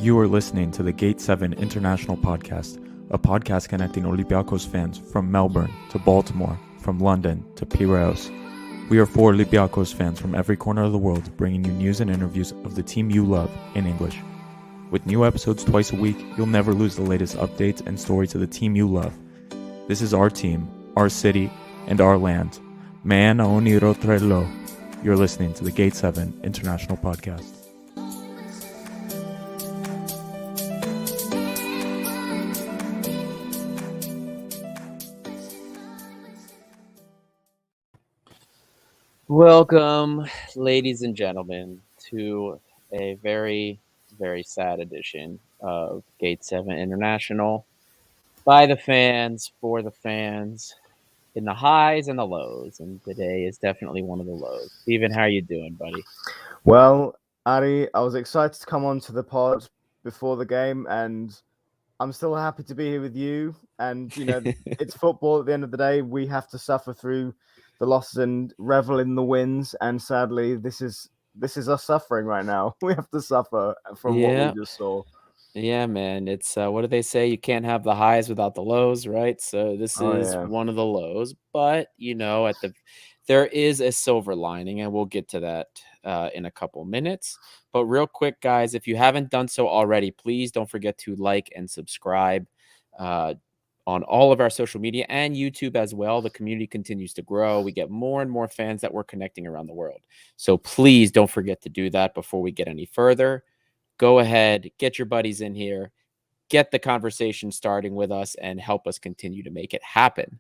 You are listening to the Gate 7 International Podcast, a podcast connecting Olympiacos fans from Melbourne to Baltimore, from London to Piraeus. We are 4 Olympiacos fans from every corner of the world, bringing you news and interviews of the team you love in English. With new episodes twice a week, you'll never lose the latest updates and stories of the team you love. This is our team, our city, and our land. Man Oniro Trello. You're listening to the Gate 7 International Podcast. Welcome, ladies and gentlemen, to a very, very sad edition of Gate 7 International. By the fans, for the fans, in the highs and the lows. And today is definitely one of the lows. Stephen, how are you doing, buddy? Well, Ari, I was excited to come on to the pod before the game, and I'm still happy to be here with you. And, you know, it's football at the end of the day. We have to suffer through the losses and revel in the wins. And sadly, this is us suffering right now. We have to suffer from what we just saw. Yeah, man. It's what do they say? You can't have the highs without the lows, right? So this is one of the lows. But, you know, there is a silver lining, and we'll get to that in a couple minutes. But real quick, guys, if you haven't done so already, please don't forget to like and subscribe on all of our social media and YouTube as well. The community continues to grow. We get more and more fans that we're connecting around the world. So please don't forget to do that before we get any further. Go ahead, get your buddies in here, get the conversation starting with us, and help us continue to make it happen.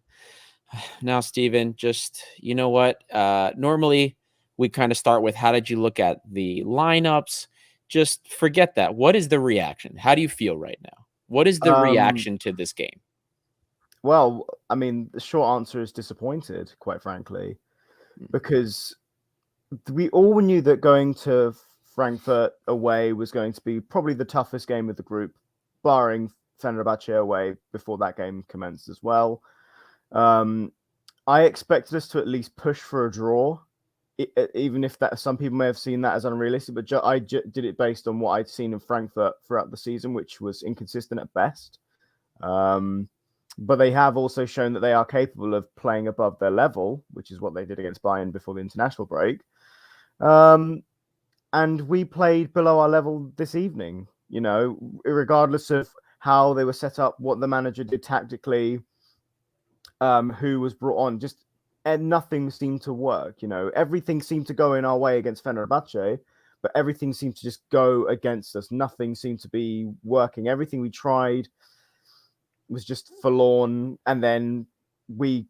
Now, Stephen, just, you know what? Normally, we kind of start with how did you look at the lineups? Just forget that. What is the reaction? How do you feel right now? What is the reaction to this game? Well, I mean, the short answer is disappointed, quite frankly, because we all knew that going to Frankfurt away was going to be probably the toughest game of the group, barring Fenerbahce away before that game commenced as well. I expected us to at least push for a draw, even if that some people may have seen that as unrealistic, but I did it based on what I'd seen in Frankfurt throughout the season, which was inconsistent at best. But they have also shown that they are capable of playing above their level, which is what they did against Bayern before the international break. And we played below our level this evening, you know, regardless of how they were set up, what the manager did tactically, who was brought on, and nothing seemed to work. You know, everything seemed to go in our way against Fenerbahce, but everything seemed to just go against us. Nothing seemed to be working. Everything we tried was just forlorn, and then we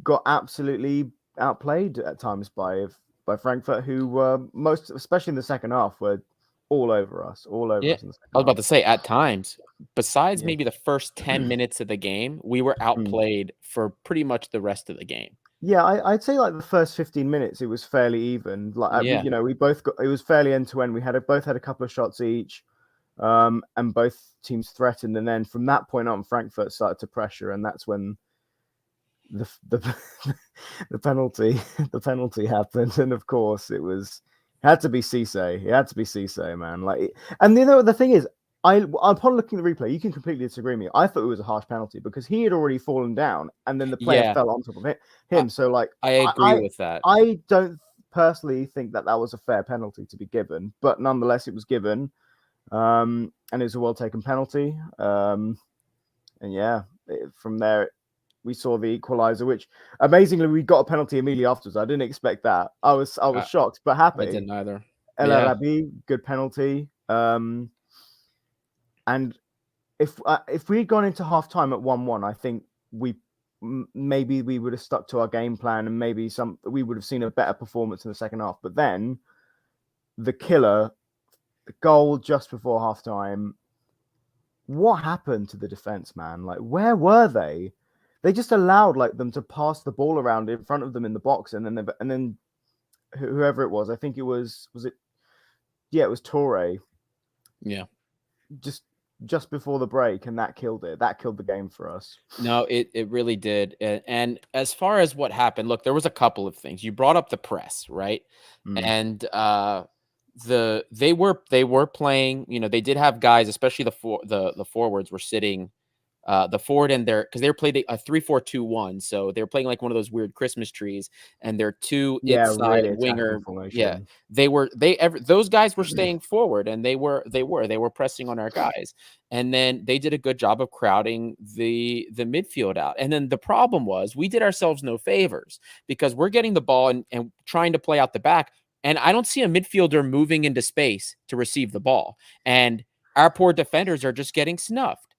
got absolutely outplayed at times by Frankfurt, who were especially in the second half, were all over us. In the second half. I was about to say, at times, besides maybe the first 10 minutes of the game, we were outplayed for pretty much the rest of the game. Yeah, I'd say like the first 15 minutes, it was fairly even. You know, it was fairly end to end. We both had a couple of shots each. And both teams threatened, and then from that point on, Frankfurt started to pressure, and that's when the penalty happened. And of course, it had to be Cisse. It had to be Cisse, man. And you know the thing is, upon looking at the replay, you can completely disagree with me. I thought it was a harsh penalty because he had already fallen down, and then the player fell on top of him. So, like, I agree with that. I don't personally think that was a fair penalty to be given, but nonetheless, it was given. And it was a well-taken penalty. And from there, we saw the equalizer, which amazingly we got a penalty immediately afterwards. I didn't expect that. I was shocked, but happy. I didn't either. El Arabi, good penalty. And if we had gone into half-time at 1-1, I think maybe we would have stuck to our game plan, and maybe we would have seen a better performance in the second half. But then the goal just before halftime. What happened to the defense, man? Like, where were they? They just allowed them to pass the ball around in front of them in the box, and then whoever it was, I think it was it? Yeah, it was Toure. Yeah, just before the break, and that killed it. That killed the game for us. No, it really did. And as far as what happened, look, there was a couple of things. You brought up the press, right? And they were playing, they did have guys, especially the forwards were sitting the forward and because they were playing a 3-4-2-1, so they were playing like one of those weird Christmas trees, and their two inside really winger, formation. those guys were staying forward, and they were pressing on our guys, and then they did a good job of crowding the midfield out. And then the problem was we did ourselves no favors, because we're getting the ball and trying to play out the back, and I don't see a midfielder moving into space to receive the ball, and our poor defenders are just getting snuffed.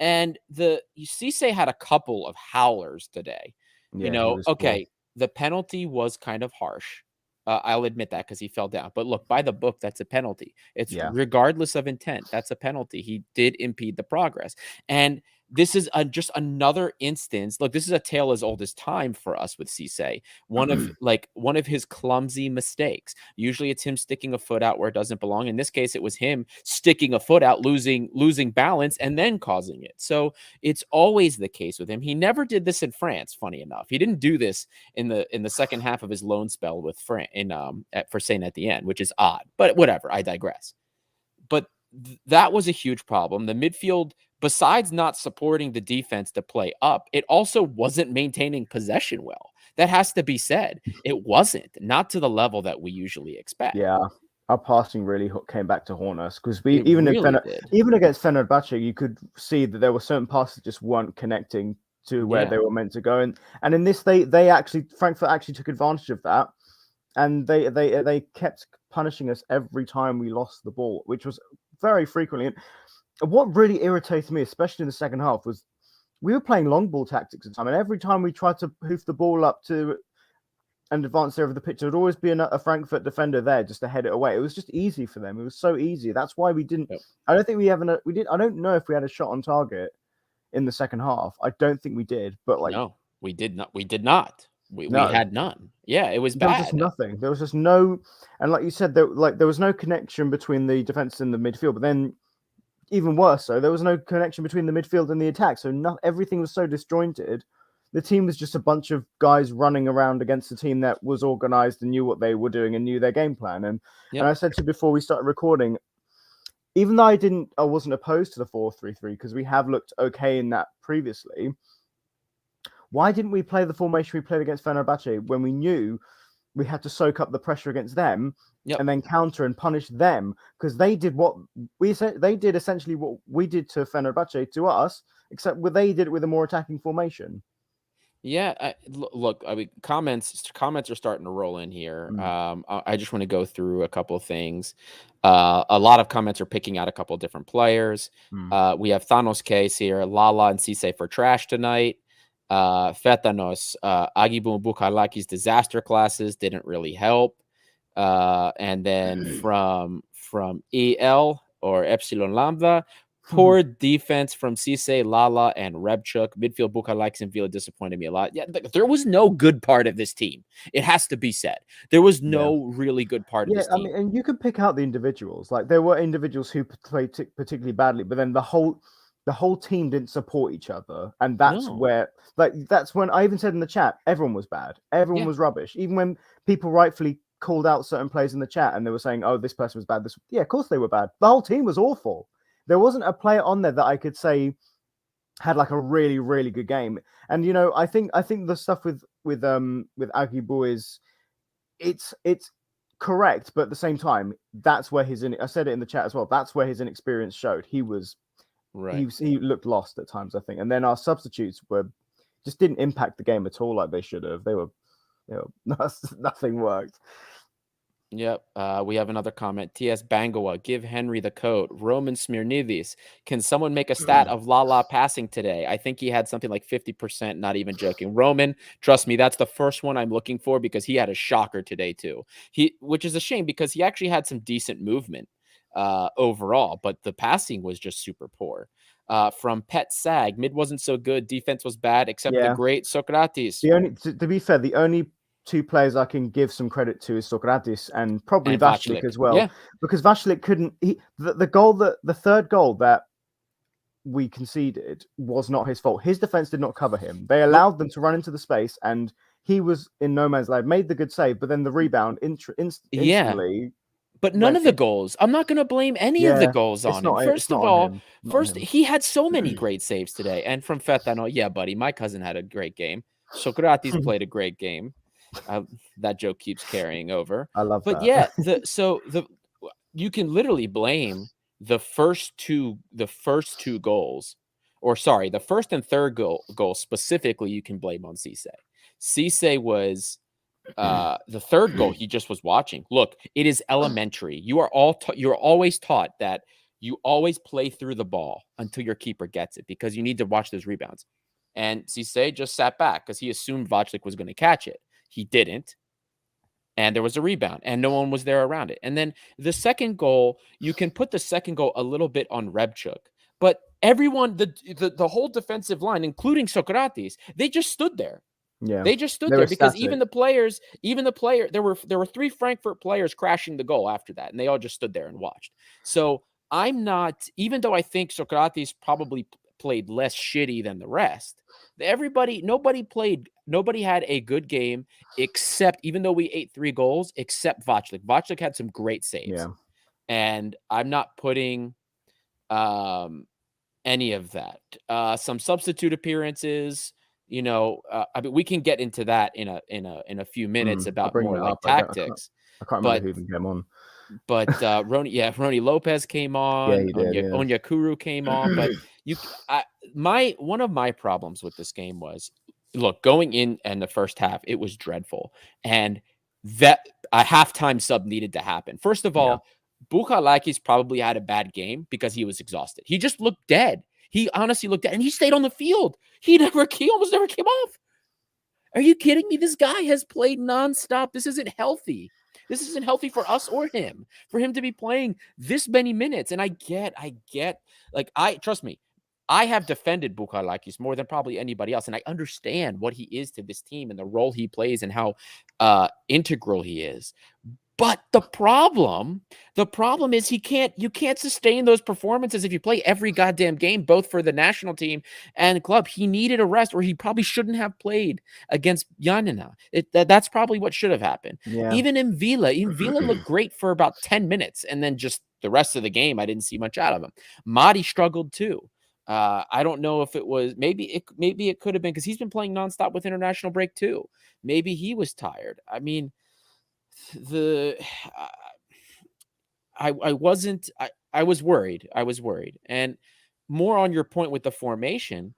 And Cisse had a couple of howlers today. Okay, the penalty was kind of harsh. I'll admit that, because he fell down. But look, by the book, that's a penalty. It's regardless of intent. That's a penalty. He did impede the progress. And this is just another instance. Look, this is a tale as old as time for us with Cisse. One of his clumsy mistakes. Usually it's him sticking a foot out where it doesn't belong. In this case, it was him sticking a foot out, losing balance, and then causing it. So it's always the case with him. He never did this in France, funny enough. He didn't do this in the second half of his loan spell with for Saint at the end, which is odd. But whatever, I digress. But that was a huge problem. The midfield, besides not supporting the defense to play up, it also wasn't maintaining possession well. That has to be said. It wasn't, not to the level that we usually expect. Yeah, our passing really came back to haunt us, because even against Fenerbahce, you could see that there were certain passes that just weren't connecting to where they were meant to go. And in this, Frankfurt actually took advantage of that, and they kept punishing us every time we lost the ball, which was very frequently. And what really irritated me, especially in the second half, was we were playing long ball tactics at the time, and every time we tried to hoof the ball up to and advance over the pitch, there would always be a Frankfurt defender there just to head it away. It was just easy for them. It was so easy. That's why we didn't. Yep. I don't think we did. I don't know if we had a shot on target in the second half. I don't think we did. But no, we did not. We did not. We had none. Yeah, it was bad. There was just nothing. There was just no, and like you said, there was no connection between the defense and the midfield. But then, even worse, so there was no connection between the midfield and the attack. So everything was so disjointed. The team was just a bunch of guys running around against a team that was organized and knew what they were doing and knew their game plan. And I said to you before we started recording, even though I wasn't opposed to the 4-3-3, because we have looked okay in that previously. Why didn't we play the formation we played against Fenerbahce when we knew we had to soak up the pressure against them and then counter and punish them? Because they did essentially what we did to Fenerbahce to us, except they did it with a more attacking formation. Yeah, look, I mean, comments are starting to roll in here. I just want to go through a couple of things. A lot of comments are picking out a couple of different players. We have Thanos Case here, Lala and Cisse for trash tonight. Fetanos, Agibu and Bukalaki's disaster classes didn't really help. And then from EL or Epsilon Lambda, poor defense from Cisse, Lala, and Rebchuk. Midfield Bukalakis and Vila disappointed me a lot. Yeah, there was no good part of this team. It has to be said. There was no really good part of this team. I mean, and you could pick out the individuals. Like, there were individuals who played particularly badly, but then the whole team didn't support each other. And that's that's when I even said in the chat, everyone was bad. Everyone was rubbish. Even when people rightfully called out certain players in the chat and they were saying, oh, this person was bad. Of course they were bad. The whole team was awful. There wasn't a player on there that I could say had like a really, really good game. And I think the stuff with Agibu is it's correct, but at the same time, that's where I said it in the chat as well. That's where his inexperience showed. He was he looked lost at times, I think. And then our substitutes just didn't impact the game at all like they should have. They were nothing worked. Yep. We have another comment. TS Bangawa, give Henry the coat. Roman Smirnidis, can someone make a stat of Lala passing today? I think he had something like 50%, not even joking. Roman, trust me, that's the first one I'm looking for, because he had a shocker today too. Which is a shame, because he actually had some decent movement overall, but the passing was just super poor. From Pet Sag, mid wasn't so good, defense was bad, except the great Socrates. To be fair, the only two players I can give some credit to is Socrates and probably Vashlik as well. Yeah. Because Vashlik couldn't. The third goal that we conceded was not his fault. His defense did not cover him. They allowed them to run into the space, and he was in no man's land. Made the good save, but then the rebound instantly. But none of the goals. I'm not going to blame any of the goals on him. First of all, he had so many great saves today. And from Fethano, yeah, buddy, my cousin had a great game. Socrates played a great game. That joke keeps carrying over. I love that. But yeah, you can literally blame the first two goals, or sorry, the first and third goal specifically. You can blame on Cisse. Cisse was. The third goal, he just was watching. Look, it is elementary. You are you're always taught that you always play through the ball until your keeper gets it, because you need to watch those rebounds. And Cisse just sat back because he assumed Vaclik was going to catch it. He didn't. And there was a rebound and no one was there around it. And then the second goal, you can put the second goal a little bit on Rebchuk, but everyone, the whole defensive line, including Socrates, they just stood there. Yeah, they just stood there because static. There were 3 Frankfurt players crashing the goal after that, and they all just stood there and watched. So I'm not, even though I think Socrates probably played less shitty than the rest, nobody had a good game, except, even though we ate 3 goals, except Vaclik. Vaclik had some great saves. Yeah. And I'm not putting any of that. Some substitute appearonces. I mean, we can get into that in a few minutes about more like tactics. I can't remember who even came on. But Rony Lopez came on. Yeah, he did, Onyekuru came on. But one of my problems with this game was, look, going in the first half, it was dreadful, and that a halftime sub needed to happen. First of all, Bukhalakis probably had a bad game because he was exhausted. He just looked dead. He honestly looked at, and he stayed on the field. He almost never came off. Are you kidding me? This guy has played nonstop. This isn't healthy. This isn't healthy for us or him, for him to be playing this many minutes. And I get, trust me, I have defended Bukhalakis more than probably anybody else. And I understand what he is to this team and the role he plays and how integral he is. But the problem is you can't sustain those performances if you play every goddamn game, both for the national team and the club. He needed a rest, or he probably shouldn't have played against Yanina. That's probably what should have happened. Yeah. Even Villa looked great for about 10 minutes, and then just the rest of the game, I didn't see much out of him. Madi struggled too. I don't know if it was, maybe it could have been because he's been playing nonstop with international break too. Maybe he was tired. I mean, I was worried. And more on your point with the formation,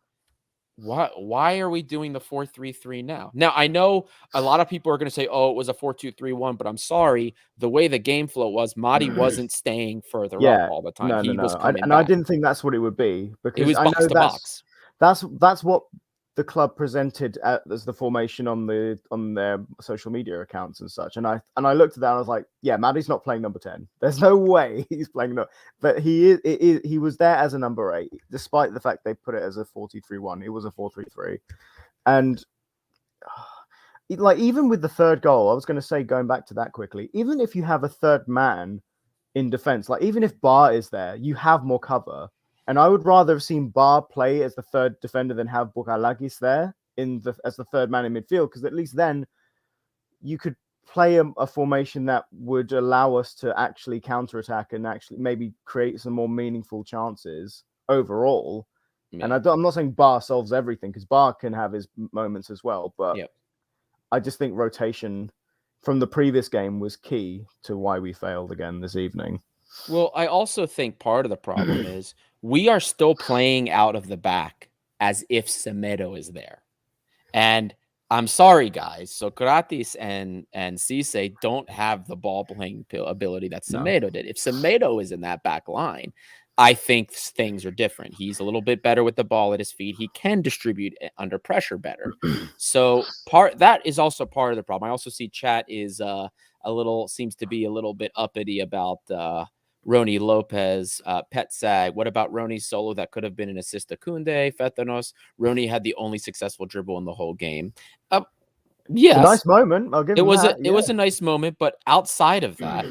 why are we doing the 4-3-3 now? Now, I know a lot of people are going to say, oh, it was a 4-2-3-1, but I'm sorry, the way the game flow was, Madi wasn't staying further up all the time. He was coming back. I didn't think that's what it would be, because it was box to box. That's what the club presented as the formation on their social media accounts and such. And I looked at that and I was like, yeah, Maddie's not playing number 10. There's no way he's playing but he was there as a number 8, despite the fact they put it as a 4-2-3-1. It was a 4-3-3. And even with the third goal, I was going to say, going back to that quickly, even if you have a third man in defense, even if Bar is there, you have more cover. And I would rather have seen Bar play as the third defender than have Bukhalakis there as the third man in midfield, because at least then you could play a formation that would allow us to actually counterattack and actually maybe create some more meaningful chances overall. Yeah. And I'm not saying Bar solves everything, because Bar can have his moments as well. But I just think rotation from the previous game was key to why we failed again this evening. Well, I also think part of the problem is we are still playing out of the back as if Semedo is there. And I'm sorry, guys. Socrates and Cisse don't have the ball playing ability that Semedo did. If Semedo is in that back line, I think things are different. He's a little bit better with the ball at his feet. He can distribute under pressure better. So that is also part of the problem. I also see chat is seems to be a little bit uppity about Rony Lopez, Pet Sag. What about Rony's solo that could have been an assist to Koundé, Fetanos? Rony had the only successful dribble in the whole game. Yes, a nice moment. I'll give him that. It was a nice moment, but outside of that,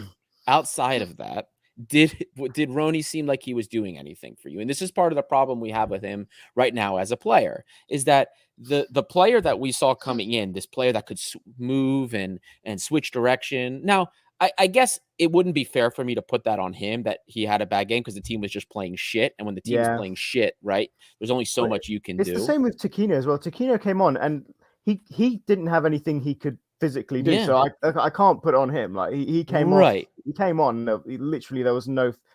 did Rony seem like he was doing anything for you? And this is part of the problem we have with him right now as a player, is that the player that we saw coming in, this player that could move and switch direction. Now, I guess it wouldn't be fair for me to put that on him that he had a bad game because the team was just playing shit. And when the team's playing shit, right, there's only so much you can do. It's the same with Tiquinho as well. Tiquinho came on and he didn't have anything he could physically do. So I can't put it on him. Like he came on. He came on. Literally, there was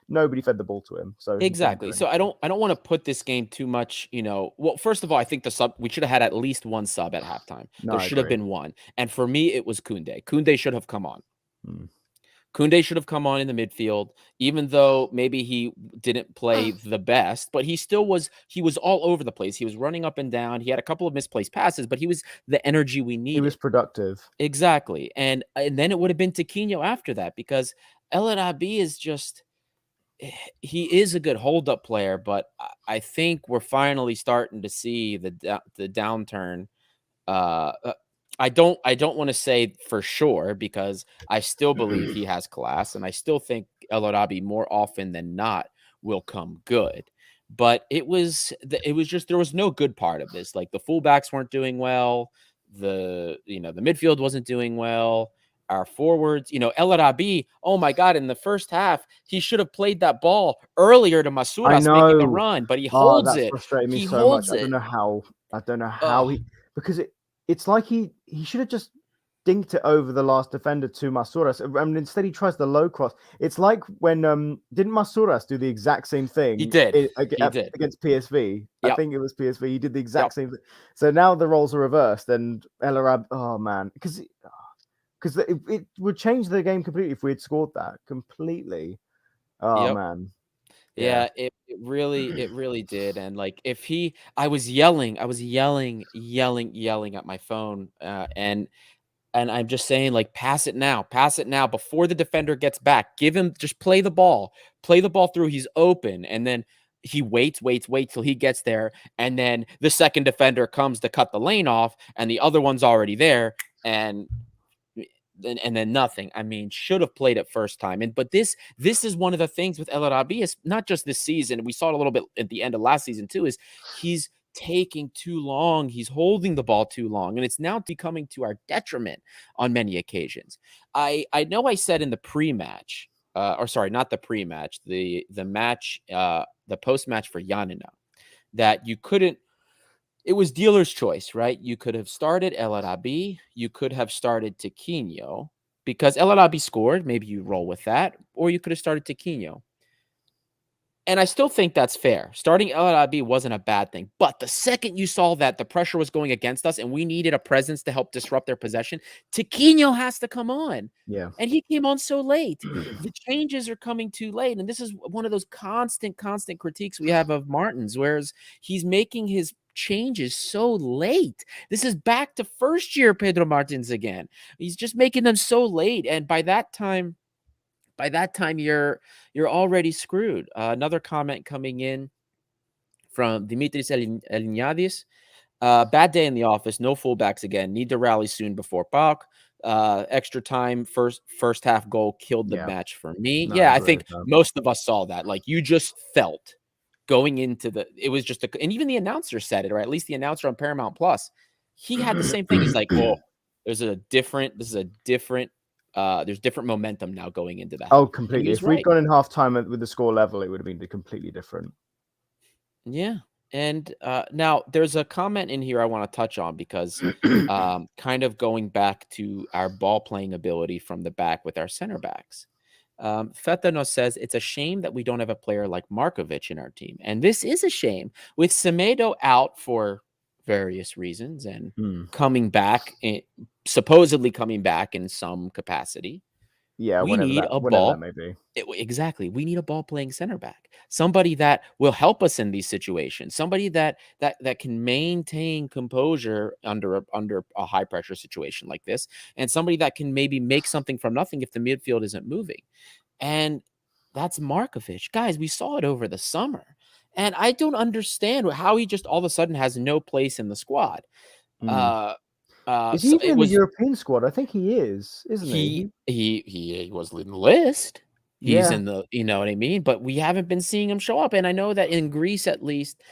nobody fed the ball to him. So exactly. So I don't want to put this game too much. Well, first of all, I think we should have had at least one sub at halftime. There should have been one. And for me, it was Koundé. Koundé should have come on. Koundé should have come on in the midfield, even though maybe he didn't play the best, but he was all over the place. He was running up and down. He had a couple of misplaced passes, but he was the energy we needed. He was productive. Exactly. And then it would have been Tiquinho after that because El Arabi is just, he is a good hold-up player, but I think we're finally starting to see the downturn. I don't want to say for sure because I still believe he has class, and I still think El Arabi more often than not will come good. But it was just there was no good part of this. Like the fullbacks weren't doing well, the midfield wasn't doing well. Our forwards, El Arabi, oh my God, in the first half, he should have played that ball earlier to Masouras making a run, but he holds it. Frustrated me so much. I don't know how because it's like he should have just dinked it over the last defender to Masouras. And instead he tries the low cross. It's like when didn't Masouras do the exact same thing? He did. Against PSV. Yep. I think it was PSV. He did the exact same thing. So now the roles are reversed and El Arabi, oh man, because it would change the game completely if we had scored that completely. Oh man. Yeah, it really did. And like I was yelling at my phone, and I'm just saying, like, pass it now before the defender gets back. Just play the ball through. He's open, and then he waits till he gets there, and then the second defender comes to cut the lane off, and the other one's already there, and then nothing. I mean, should have played it first time. But this is one of the things with El Arabi. It's not just this season. We saw it a little bit at the end of last season too. Is he's taking too long. He's holding the ball too long, and it's now becoming to our detriment on many occasions. I know I said in the pre-match, or sorry, not the pre-match, the match, the post-match for Yanina, that you couldn't. It was dealer's choice, right? You could have started El Arabi. You could have started Tiquinho because El Arabi scored. Maybe you roll with that. Or you could have started Tiquinho. And I still think that's fair. Starting El Arabi wasn't a bad thing. But the second you saw that the pressure was going against us and we needed a presence to help disrupt their possession, Tiquinho has to come on. Yeah. And he came on so late. The changes are coming too late. And this is one of those constant critiques we have of Martins, whereas he's making his changes so late. This is back to first year Pedro Martins again. He's just making them so late, and by that time you're already screwed. Another comment coming in from Dimitris Eliniadis. Bad day in the office. No fullbacks again. Need to rally soon before PAOK. Extra time, first half goal killed the match for me. I think most of us saw that. Like you just felt going into it was just and even the announcer said it, or at least the announcer on Paramount Plus, he had the same thing. He's like, oh, there's different momentum now going into that. Oh, completely. If we'd gone in halftime with the score level, it would have been completely different. Yeah. And now there's a comment in here I want to touch on because kind of going back to our ball playing ability from the back with our center backs. Fetanos says it's a shame that we don't have a player like Markovic in our team. And this is a shame with Semedo out for various reasons and coming back, supposedly coming back in some capacity. Yeah, we need a ball. Exactly. We need a ball playing center back. Somebody that will help us in these situations. Somebody that can maintain composure under a high pressure situation like this. And somebody that can maybe make something from nothing if the midfield isn't moving. And that's Markovic. Guys, we saw it over the summer. And I don't understand how he just all of a sudden has no place in the squad. Is he even in the European squad? I think he is, isn't he? He was in the list. He's in the, you know what I mean? But we haven't been seeing him show up. And I know that in Greece, at least,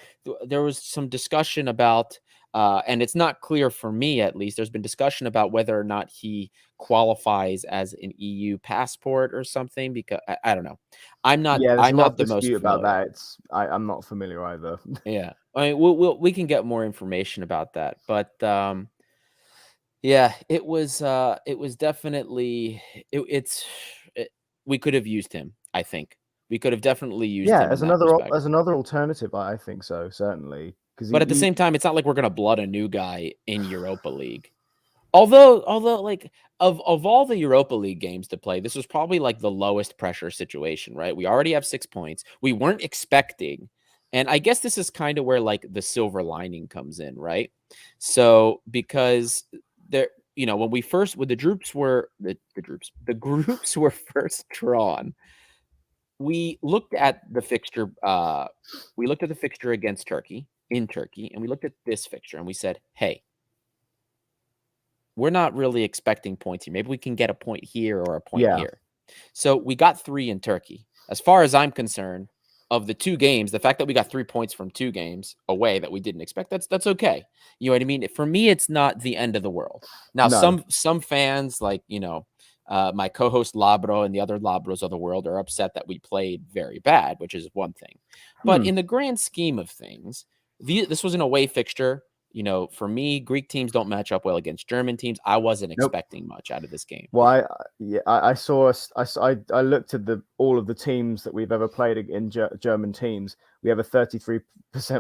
there was some discussion about And it's not clear for me, at least. There's been discussion about whether or not he qualifies as an EU passport or something, because I don't know. I'm not the most dispute about that. I'm not familiar either. Yeah, I mean, we can get more information about that, but yeah, it was definitely we could have used him. I think we could have definitely used him as another alternative. I think so, certainly. But at the same time, it's not like we're gonna blood a new guy in Europa League. Although like of all the Europa League games to play, this was probably like the lowest pressure situation, right? We already have 6 points. We weren't expecting, and I guess this is kind of where like the silver lining comes in, right? So because there, when the groups were first drawn, we looked at the fixture. We looked at the fixture against Turkey in Turkey, and we looked at this fixture, and we said, "Hey, we're not really expecting points here. Maybe we can get a point here or a point here." So we got 3 in Turkey. As far as I'm concerned, of the 2 games, the fact that we got 3 points from 2 games away that we didn't expect, that's okay. You know what I mean? For me, it's not the end of the world. Now, some fans, like, my co-host Labro and the other Labros of the world, are upset that we played very bad, which is one thing. But in the grand scheme of things, this was an away fixture. For me, Greek teams don't match up well against German teams. I wasn't expecting much out of this game. Well, I saw I looked at all of the teams that we've ever played in German teams. We have a 33%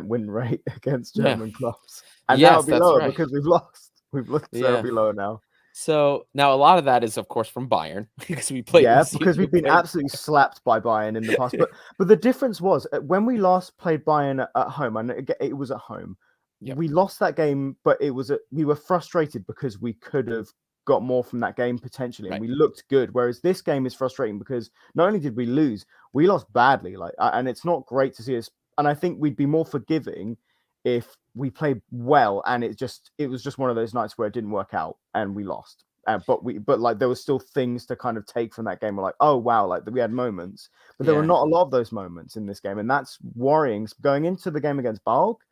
win rate against German clubs, and that'll be lower because we've lost. We've looked terribly lower now. So now a lot of that is, of course, from Bayern because we played. Yeah, because we've been absolutely slapped by Bayern in the past. But the difference was when we last played Bayern at home, and it was at home. Yep. We lost that game, but we were frustrated because we could have got more from that game potentially, and we looked good. Whereas this game is frustrating because not only did we lose, we lost badly. And it's not great to see us. And I think we'd be more forgiving if we played well, and it was just one of those nights where it didn't work out and we lost. But like there were still things to kind of take from that game. We're like, oh wow, like we had moments, but there were not a lot of those moments in this game, and that's worrying going into the game against Balk.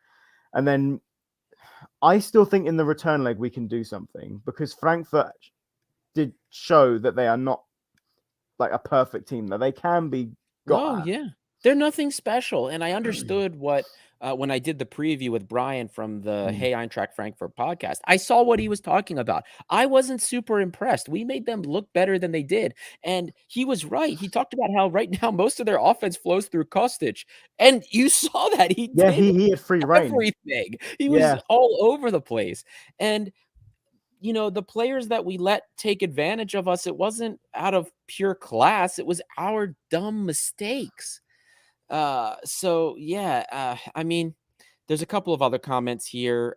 And then I still think in the return leg we can do something, because Frankfurt did show that they are not like a perfect team, that they can be got at. Yeah. They're nothing special. And I understood what when I did the preview with Brian from the Hey Eintracht Frankfurt podcast, I saw what he was talking about. I wasn't super impressed. We made them look better than they did. And he was right. He talked about how right now most of their offense flows through Kostic. And you saw that. He had free reign. Everything. He was all over the place. And the players that we let take advantage of us, it wasn't out of pure class. It was our dumb mistakes. I mean, there's a couple of other comments here.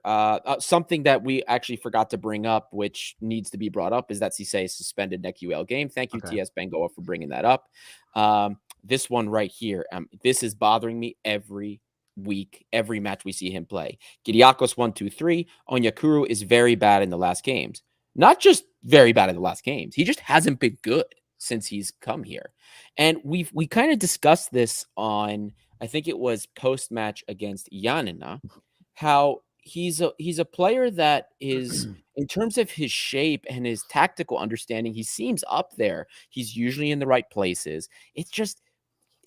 Something that we actually forgot to bring up, which needs to be brought up, is that Cisse suspended NQL game. Thank you, TS Bengoa, for bringing that up. This one right here, this is bothering me every week, every match we see him play. Kyriakos 1-2-3. Onyekuru is very bad in the last games. Not just very bad in the last games. He just hasn't been good since he's come here. And we kind of discussed this on, I think it was post-match against Yanina, how he's a player that is, in terms of his shape and his tactical understanding, he seems up there. He's usually in the right places. It's just,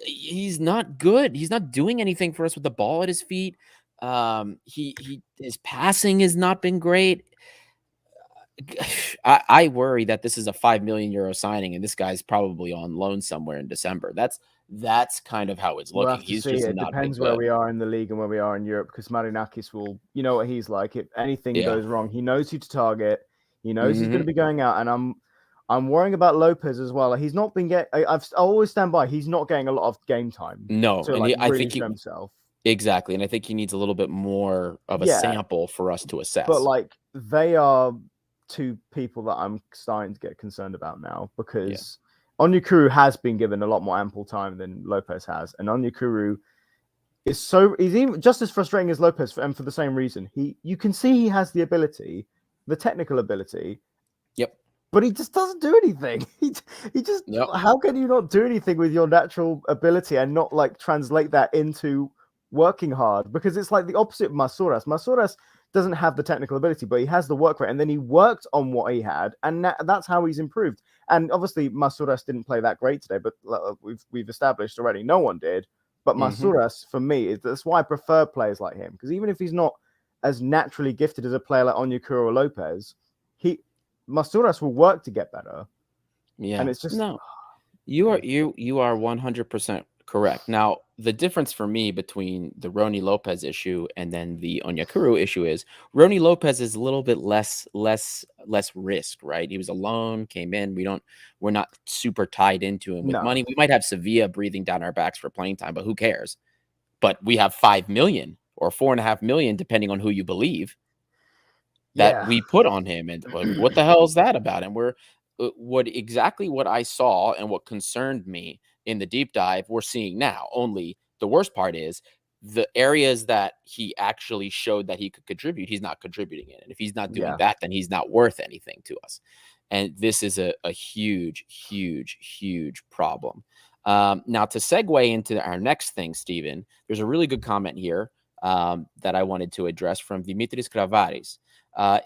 he's not good. He's not doing anything for us with the ball at his feet. His passing has not been great. I worry that this is a €5 million signing, and this guy's probably on loan somewhere in December. That's kind of how it's looking. We'll he's just it not depends where we are in the league and where we are in Europe, because Marinakis will, you know what he's like. If anything goes wrong, he knows who to target. He knows he's going to be going out, and I'm worrying about Lopez as well. He's not been getting. I always stand by. He's not getting a lot of game time. No, to, and I think himself. Exactly, and I think he needs a little bit more of a sample for us to assess. But like they are two people that I'm starting to get concerned about now, because Onyekuru has been given a lot more ample time than Lopez has, and Onyekuru he's even just as frustrating as Lopez, and for the same reason. You can see he has the ability, the technical ability. Yep. But he just doesn't do anything. He just how can you not do anything with your natural ability and not like translate that into working hard? Because it's like the opposite of Masouras. Masouras doesn't have the technical ability, but he has the work rate, and then he worked on what he had, and that's how he's improved. And obviously, Masouras didn't play that great today, but we've established already no one did. But Masouras, for me, that's why I prefer players like him, because even if he's not as naturally gifted as a player like Onyekuru or Lopez, Masouras will work to get better. Yeah, and it's just you are 100% correct. Now, the difference for me between the Rony Lopez issue and then the Onyekuru issue is Rony Lopez is a little bit less risk, right? He was alone, came in. We're not super tied into him with money. We might have Sevilla breathing down our backs for playing time, but who cares? But we have 5 million or 4.5 million, depending on who you believe, that we put on him. And what the hell is that about? And we're what I saw and what concerned me in the deep dive, we're seeing now. Only the worst part is the areas that he actually showed that he could contribute, he's not contributing in. And if he's not doing that, then he's not worth anything to us. And this is a huge, huge, huge problem. Now, to segue into our next thing, Stephen, there's a really good comment here that I wanted to address from Dimitris Kravaris.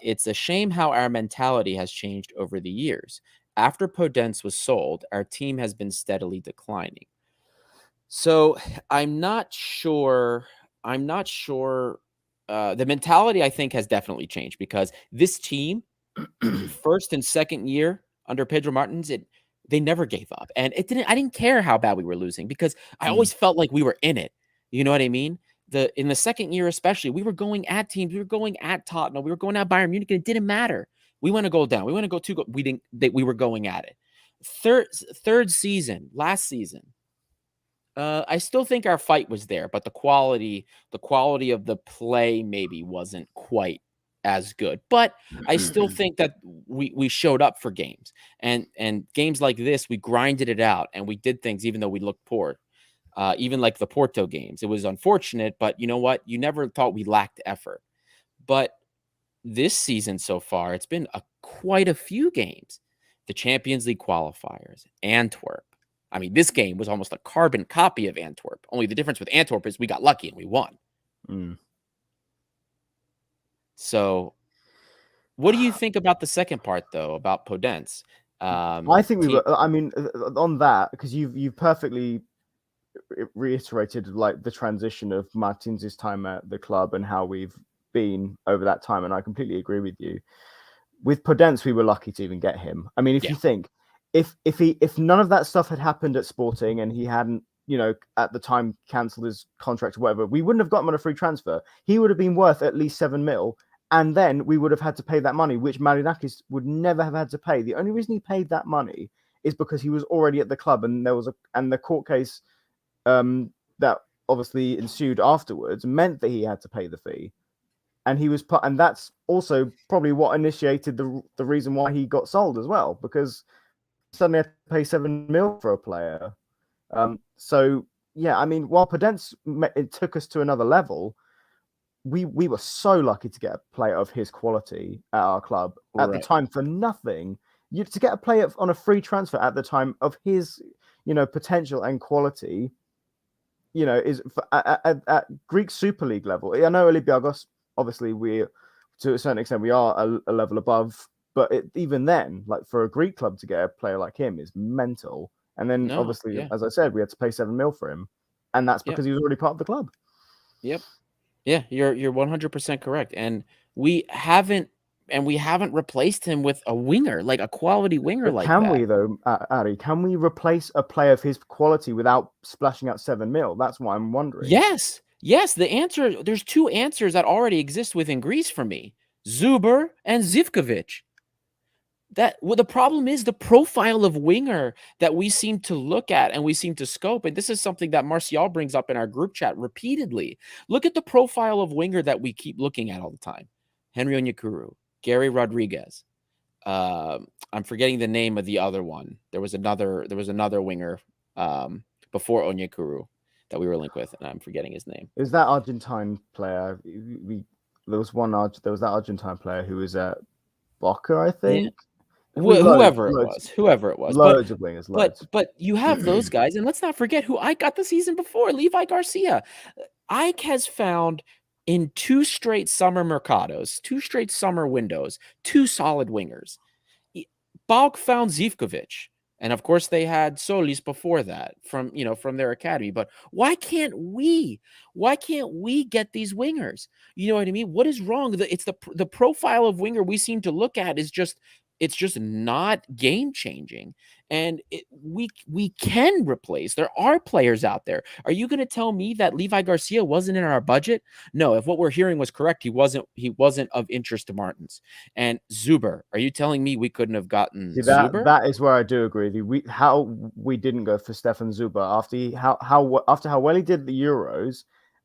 It's a shame how our mentality has changed over the years. After Podence was sold, our team has been steadily declining. So I'm not sure. The mentality, I think, has definitely changed, because this team, first and second year under Pedro Martins, they never gave up. And I didn't care how bad we were losing, because I always felt like we were in it. You know what I mean? In the second year, especially, we were going at teams. We were going at Tottenham. We were going at Bayern Munich, and it didn't matter. We went a goal down. We went to go 2 goals. We were going at it. Third season, last season, I still think our fight was there, but the quality of the play maybe wasn't quite as good. But I still think that we showed up for games, and games like this, we grinded it out, and we did things even though we looked poor. Even like the Porto games, it was unfortunate, but you know what? You never thought we lacked effort. But this season so far, it's been quite a few games. The Champions League qualifiers, Antwerp. I mean, this game was almost a carbon copy of Antwerp. Only the difference with Antwerp is we got lucky and we won. So what do you think about the second part, though, about Podence? I think on that, because you've perfectly reiterated like the transition of Martins's time at the club and how we've been over that time, and I completely agree with you. With Podence, we were lucky to even get him. I mean, if you think if none of that stuff had happened at Sporting and he hadn't, at the time cancelled his contract or whatever, we wouldn't have got him on a free transfer. He would have been worth at least 7 mil, and then we would have had to pay that money, which Marinakis would never have had to pay. The only reason he paid that money is because he was already at the club, and the court case that obviously ensued afterwards meant that he had to pay the fee. And and that's also probably what initiated the reason why he got sold as well, because suddenly had to pay 7 mil for a player. So yeah, I mean, while Podence it took us to another level, we were so lucky to get a player of his quality at our club at the time for nothing. To get a player on a free transfer at the time of his potential and quality, is at Greek Super League level. I know Olympiacos, obviously, to a certain extent, we are a level above, but even then, like for a Greek club to get a player like him is mental. And then obviously, as I said, we had to pay 7 mil for him, and that's because he was already part of the club. Yep. Yeah, you're 100% correct. And we haven't replaced him with a winger, like a quality winger like that. Can we, though, Ari? Can we replace a player of his quality without splashing out 7 mil? That's what I'm wondering. Yes. The answer, there's 2 answers that already exist within Greece for me: Zuber and Zivkovic. The problem is the profile of winger that we seem to look at and we seem to scope. And this is something that Martial brings up in our group chat repeatedly. Look at the profile of winger that we keep looking at all the time: Henry Onyekuru, Gary Rodriguez. I'm forgetting the name of the other one. There was another winger before Onyekuru that we were linked with, and I'm forgetting his name. Is that Argentine player? There was that Argentine player who was at Boca, I think. Yeah. Whoever it was. Loads of wingers. But you have those guys, and let's not forget who Ike got the season before, Levi Garcia. Ike has found in 2 straight summer mercados, 2 straight summer windows, 2 solid wingers. Balk found Zivkovic. And of course, they had Solis before that from their academy. But why can't we get these wingers? You know what I mean? What is wrong? It's the profile of winger we seem to look at is just not game changing. And we can replace. There are players out there. Are you going to tell me that Levi Garcia wasn't in our budget? No. If what we're hearing was correct, he wasn't of interest to Martins. And Zuber, are you telling me we couldn't have gotten Zuber? That is where I do agree with you. How we didn't go for Stefan Zuber after how well he did the Euros,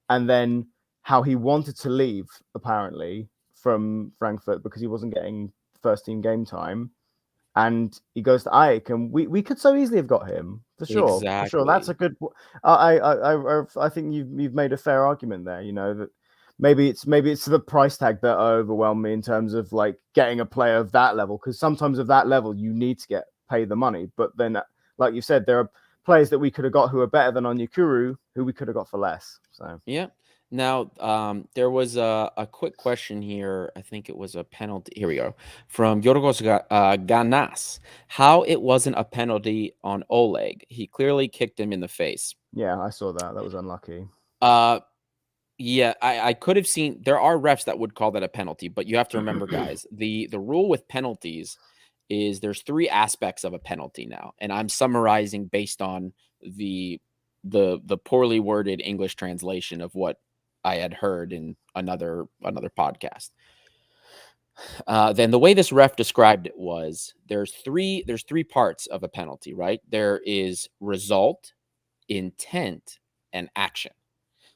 and then how he wanted to leave apparently from Frankfurt because he wasn't getting first team game time. And he goes to Ike, and we could so easily have got him for sure. Exactly. For sure, that's a good. I think you've made a fair argument there. You know that maybe it's the price tag that overwhelmed me in terms of like getting a player of that level, because sometimes of that level you need to pay the money. But then, like you said, there are players that we could have got who are better than Onyekuru, who we could have got for less. So yeah. Now, there was a quick question here. I think it was a penalty. Here we go. From Yorgos Ganas. How it wasn't a penalty on Oleg. He clearly kicked him in the face. Yeah, I saw that. That was unlucky. Yeah, I could have seen. There are refs that would call that a penalty, but you have to remember, guys, the rule with penalties is there's 3 aspects of a penalty now. And I'm summarizing based on the poorly worded English translation of what I had heard in another podcast. Then the way this ref described it was there's three parts of a penalty, right? There is result, intent, and action.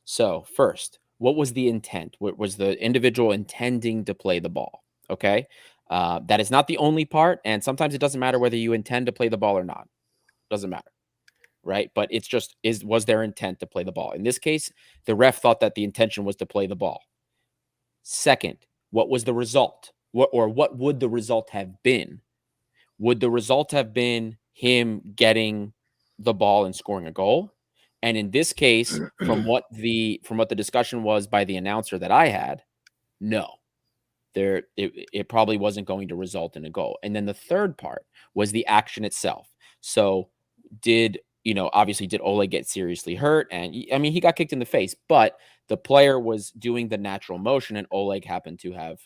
So first, what was the intent? What was the individual intending to play the ball? Okay. That is not the only part. And sometimes it doesn't matter whether you intend to play the ball or not. Doesn't matter. Right. But it's just, was their intent to play the ball? In this case, the ref thought that the intention was to play the ball. Second, what was the result? What would the result have been? Would the result have been him getting the ball and scoring a goal? And in this case, from what the discussion was by the announcer that I had, no. It probably wasn't going to result in a goal. And then the third part was the action itself. So obviously did Oleg get seriously hurt? And I mean, he got kicked in the face, but the player was doing the natural motion, and Oleg happened to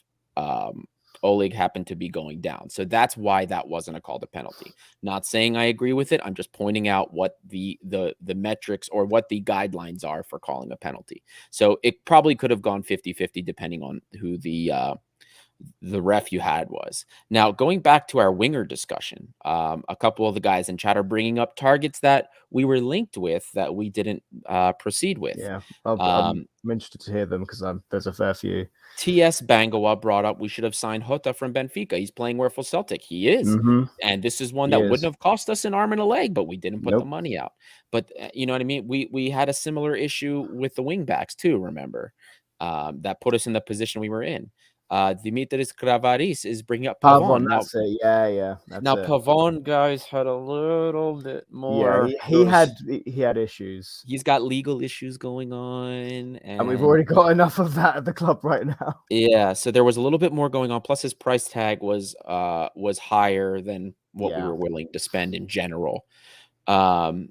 be going down. So that's why that wasn't called a penalty. Not saying I agree with it. I'm just pointing out what the metrics or what the guidelines are for calling a penalty. So it probably could have gone 50-50 depending on who the ref you had was. Now, going back to our winger discussion, a couple of the guys in chat are bringing up targets that we were linked with that we didn't proceed with. Yeah, I'm interested to hear them because there's a fair few. T.S. Bangawa brought up we should have signed Jota from Benfica. He's playing well for Celtic. He is. Mm-hmm. And this is one that wouldn't have cost us an arm and a leg, but we didn't put the money out. But you know what I mean? We had a similar issue with the wing backs too, remember? That put us in the position we were in. Dimitris Kravaris is bringing up Pavon. That's it. Yeah. Pavon, guys, had a little bit more. Yeah, he had issues. He's got legal issues going on, and we've already got enough of that at the club right now. Yeah, so there was a little bit more going on. Plus, his price tag was higher than what we were willing to spend in general. Now,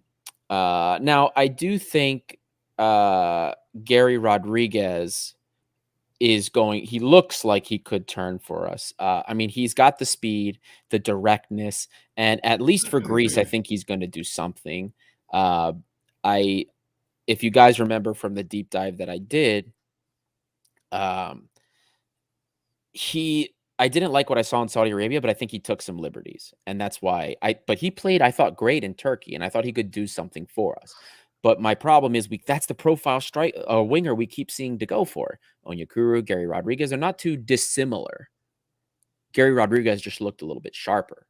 I do think Gary Rodriguez he looks like he could turn for us. I mean, he's got the speed, the directness, and at least for Greece, I think he's going to do something. If you guys remember from the deep dive that I did, I didn't like what I saw in Saudi Arabia, but I think he took some liberties, and that's why but he played, I thought, great in Turkey, and I thought he could do something for us. But my problem is that's the profile winger we keep seeing to go for. Onyekuru, Gary Rodriguez are not too dissimilar. Gary Rodriguez just looked a little bit sharper.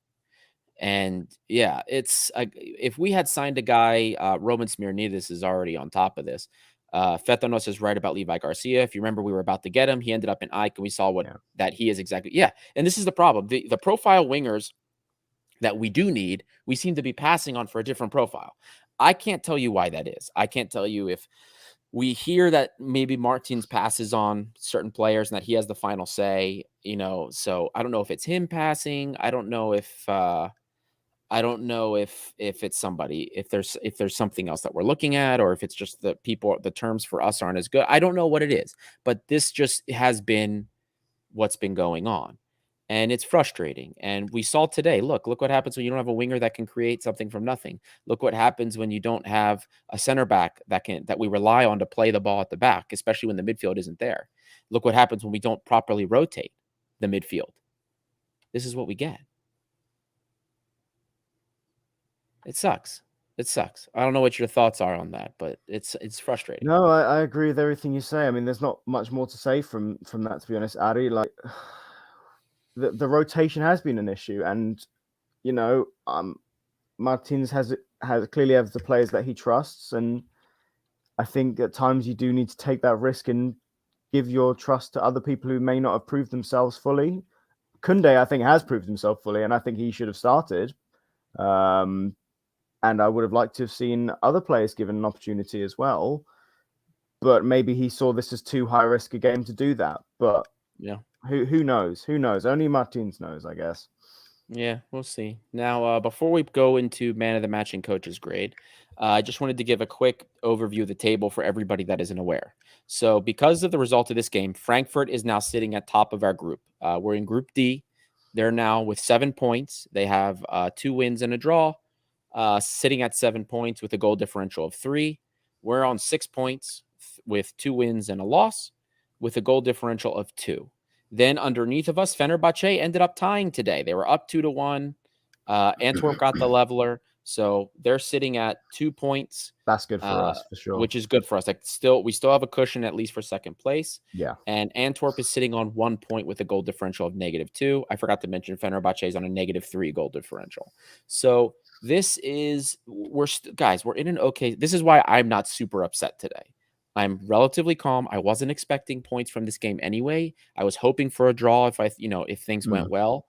And yeah, it's if we had signed a guy, Roman Smirnidis is already on top of this. Fetanos is right about Levi Garcia. If you remember, we were about to get him. He ended up in Ike, and we saw that he is exactly. Yeah, and this is the problem. The profile wingers that we do need, we seem to be passing on for a different profile. I can't tell you why that is. I can't tell you if we hear that maybe Martins passes on certain players and that he has the final say, you know. So I don't know if it's him passing. I don't know if it's somebody, if there's something else that we're looking at, or if it's just the terms for us aren't as good. I don't know what it is, but this just has been what's been going on. And it's frustrating. And we saw today, look what happens when you don't have a winger that can create something from nothing. Look what happens when you don't have a center back that we rely on to play the ball at the back, especially when the midfield isn't there. Look what happens when we don't properly rotate the midfield. This is what we get. It sucks. It sucks. I don't know what your thoughts are on that, but it's frustrating. No, I agree with everything you say. I mean, there's not much more to say from that, to be honest, Addy. Like, the rotation has been an issue, and you know, Martins has clearly has the players that he trusts, and I think at times you do need to take that risk and give your trust to other people who may not have proved themselves fully. Koundé, I think, has proved himself fully, and I think he should have started. And I would have liked to have seen other players given an opportunity as well. But maybe he saw this as too high risk a game to do that. But yeah, who knows? Who knows? Only Martins knows, I guess. Yeah, we'll see. Now, before we go into man of the match and coach's grade, I just wanted to give a quick overview of the table for everybody that isn't aware. So because of the result of this game, Frankfurt is now sitting at top of our group. We're in Group D. They're now with 7 points. They have 2 wins and a draw, sitting at 7 points with a goal differential of 3. We're on 6 points with 2 wins and a loss with a goal differential of 2. Then underneath of us, Fenerbahce ended up tying today. They were up 2-1. Antwerp got the leveler, so they're sitting at 2 points. That's good for us, for sure. Which is good for us. Like, we still have a cushion at least for second place. Yeah. And Antwerp is sitting on 1 point with a goal differential of -2. I forgot to mention Fenerbahce is on a -3 goal differential. So this is we're in an okay. This is why I'm not super upset today. I'm relatively calm. I wasn't expecting points from this game anyway. I was hoping for a draw if things went well.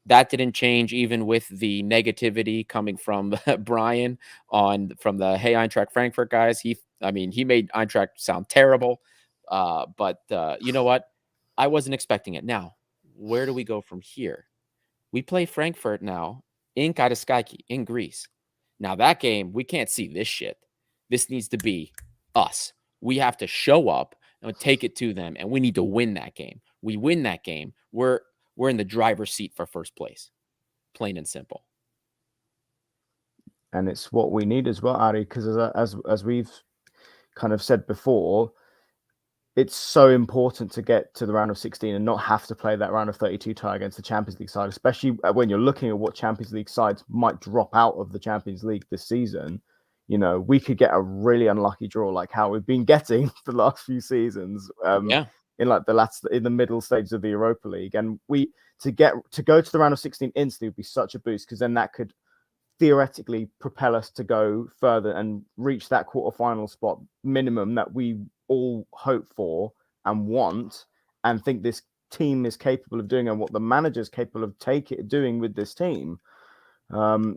That didn't change even with the negativity coming from Brian from the Hey Eintracht Frankfurt guys. He made Eintracht sound terrible. But you know what? I wasn't expecting it. Now, where do we go from here? We play Frankfurt now in Karaiskaki in Greece. Now that game, we can't see this shit. This needs to be us. We have to show up and take it to them, and we need to win that game. We win that game, we're in the driver's seat for first place, plain and simple. And it's what we need as well, Ari, because as we've kind of said before, it's so important to get to the round of 16 and not have to play that round of 32 tie against the Champions League side, especially when you're looking at what Champions League sides might drop out of the Champions League this season. You know, we could get a really unlucky draw like how we've been getting the last few seasons. In like in the middle stages of the Europa League, and to go to the round of 16 instantly would be such a boost, because then that could theoretically propel us to go further and reach that quarterfinal spot minimum that we all hope for and want, and think this team is capable of doing, and what the manager is capable of doing with this team.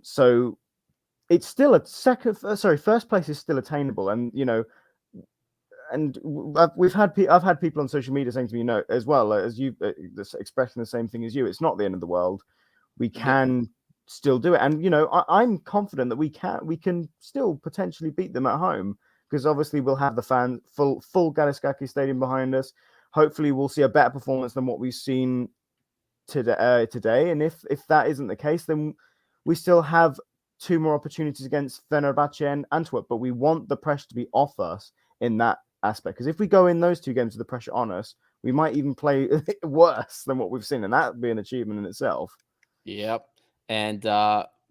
So it's still first place is still attainable, and you know. And I've had people on social media saying to me, you know, as well as you expressing the same thing as you. It's not the end of the world. We can still do it, and you know, I'm confident that we can still potentially beat them at home, because obviously we'll have the full Karaiskaki Stadium behind us. Hopefully, we'll see a better performance than what we've seen today. And if that isn't the case, then we still have 2 more opportunities against Fenerbahce and Antwerp. But we want the pressure to be off us in that aspect, because if we go in those 2 games with the pressure on us, we might even play worse than what we've seen, and that would be an achievement in itself. Yep. And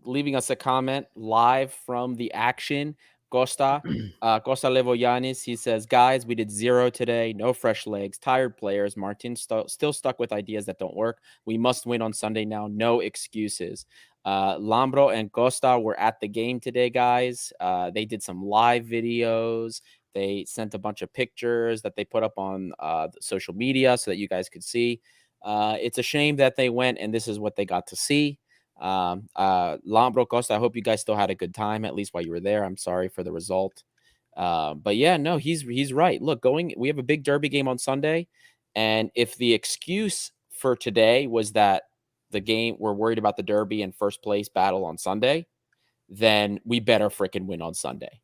leaving us a comment live from the action, Costa Levoyanis, he says, guys, we did 0 today, no fresh legs, tired players. Martin still stuck with ideas that don't work. We must win on Sunday now, no excuses. Lambro and Costa were at the game today, guys. They did some live videos. They sent a bunch of pictures that they put up on social media so that you guys could see. It's a shame that they went and this is what they got to see. Lambro, Costa, I hope you guys still had a good time, at least while you were there. I'm sorry for the result. But yeah, no, he's right. Look, we have a big derby game on Sunday, and if the excuse for today was that we're worried about the derby and first place battle on Sunday, then we better freaking win on Sunday.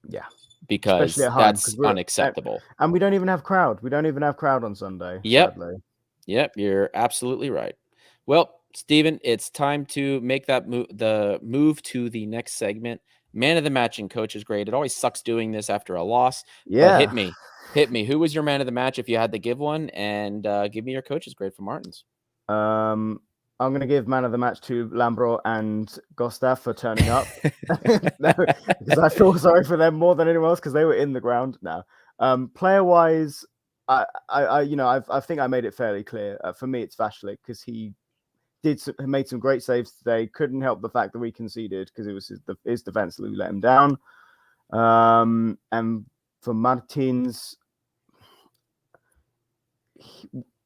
Yeah. Because especially at home, that's unacceptable. And we don't even have crowd. We don't even have crowd on Sunday. Yep. Sadly. Yep. You're absolutely right. Well, Stephen, it's time to make that move to the next segment. Man of the match and coach's grade. It always sucks doing this after a loss. Yeah. But hit me. Who was your man of the match if you had to give one? And give me your coach's grade for Martins. I'm going to give man of the match to Lambro and Gustav for turning up. Because I feel sorry for them more than anyone else because they were in the ground now. Player wise, I think I made it fairly clear. For me, it's Vashlik because he made some great saves today. Couldn't help the fact that we conceded because it was his defense who let him down. And for Martins,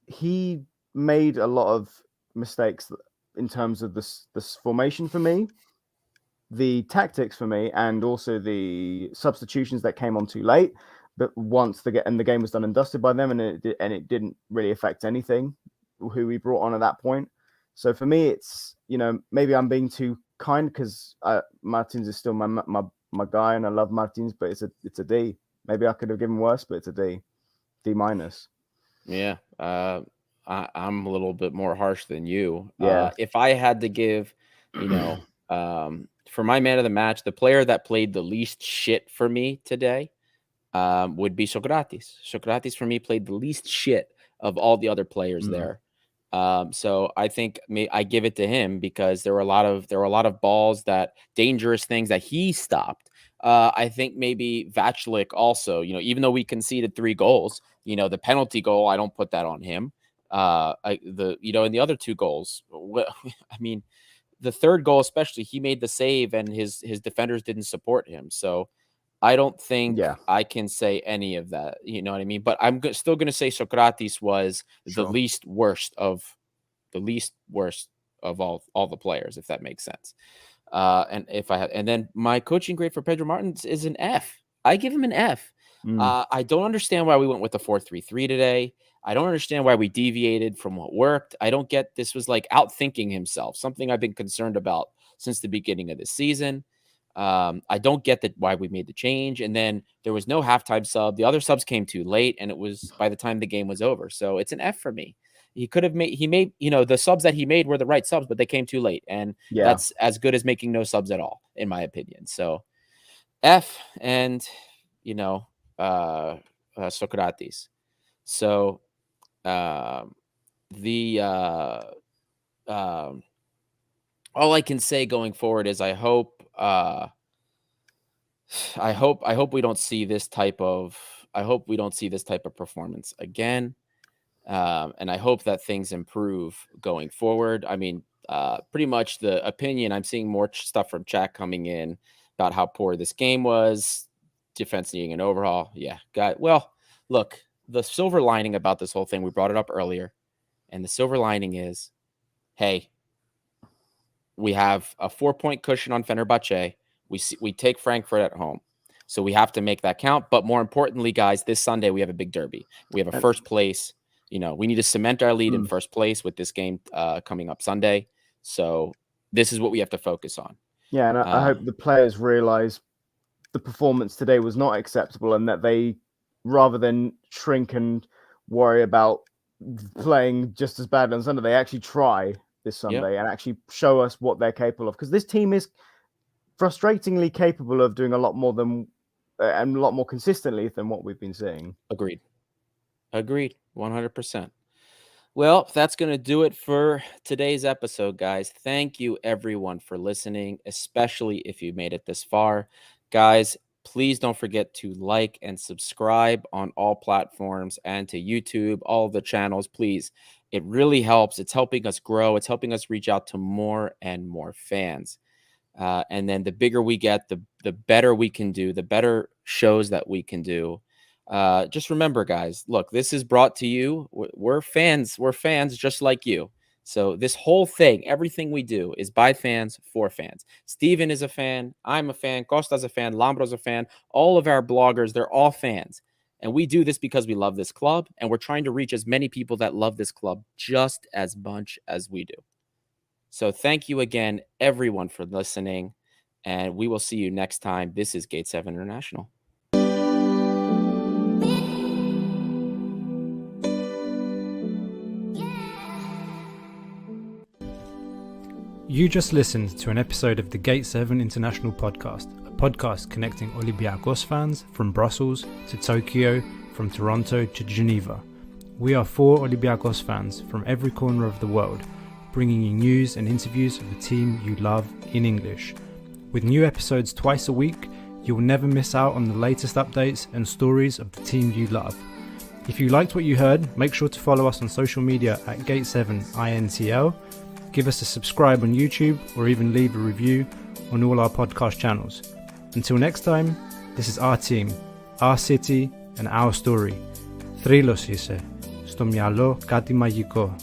he made a lot of mistakes in terms of this formation for me, the tactics for me, and also the substitutions that came on too late. But once the game was done and dusted by them, and it didn't really affect anything who we brought on at that point. So for me, it's maybe I'm being too kind because Martins is still my guy, and I love Martins, but it's a D. Maybe I could have given worse, but it's a D minus. Yeah. I'm a little bit more harsh than you. Yeah. If I had to give, for my man of the match, the player that played the least shit for me today would be Socrates. Socrates for me played the least shit of all the other players there. So I think I give it to him because there were a lot of balls, dangerous things that he stopped. I think maybe Vachlik also, even though we conceded 3 goals, the penalty goal, I don't put that on him. And the other 2 goals, I mean, the third goal, especially, he made the save and his defenders didn't support him. So I don't think I can say any of that. You know what I mean? But I'm still going to say Socrates was the least worst of all the players, if that makes sense. And then my coaching grade for Pedro Martins is an F. I give him an F. I don't understand why we went with the 4-3-3 today. I don't understand why we deviated from what worked. I don't get this was like outthinking himself, something I've been concerned about since the beginning of the season. I don't get why we made the change. And then there was no halftime sub. The other subs came too late, and it was by the time the game was over. So it's an F for me. He made, the subs that he made were the right subs, but they came too late. And that's as good as making no subs at all, in my opinion. So F and, Socrates. So all I can say going forward is I hope we don't see this type of performance again. And I hope that things improve going forward. I mean, pretty much the opinion, I'm seeing more stuff from chat coming in about how poor this game was, defense needing an overhaul. Yeah. Well, look, the silver lining about this whole thing, we brought it up earlier, and the silver lining is, hey, we have a 4-point cushion on Fenerbahce. We take Frankfurt at home. So we have to make that count. But more importantly, guys, this Sunday, we have a big derby. We have a first place. We need to cement our lead in first place with this game coming up Sunday. So this is what we have to focus on. Yeah, and I hope the players realize the performance today was not acceptable and that they, rather than shrink and worry about playing just as bad on Sunday, they actually try this Sunday and actually show us what they're capable of. Because this team is frustratingly capable of doing a lot more than and a lot more consistently than what we've been seeing. Agreed. 100%. Well, that's going to do it for today's episode, guys. Thank you, everyone, for listening, especially if you made it this far. Guys, please don't forget to like and subscribe on all platforms and to YouTube, all the channels, please. It really helps. It's helping us grow. It's helping us reach out to more and more fans. And then the bigger we get, the better we can do, the better shows that we can do. Just remember, guys, look, this is brought to you. We're fans just like you. So this whole thing, everything we do is by fans, for fans. Stephen is a fan. I'm a fan. Costa's a fan. Lambro's a fan. All of our bloggers, they're all fans. And we do this because we love this club. And we're trying to reach as many people that love this club just as much as we do. So thank you again, everyone, for listening. And we will see you next time. This is Gate 7 International. You just listened to an episode of the Gate 7 International Podcast, a podcast connecting Olympiacos fans from Brussels to Tokyo, from Toronto to Geneva. We are 4 Olympiacos fans from every corner of the world, bringing you news and interviews of the team you love in English. With new episodes twice a week, you will never miss out on the latest updates and stories of the team you love. If you liked what you heard, make sure to follow us on social media at Gate7INTL. Give us a subscribe on YouTube or even leave a review on all our podcast channels. Until next time, this is our team, our city and our story. Θρύλος είσαι. Στο μυαλό κάτι μαγικό.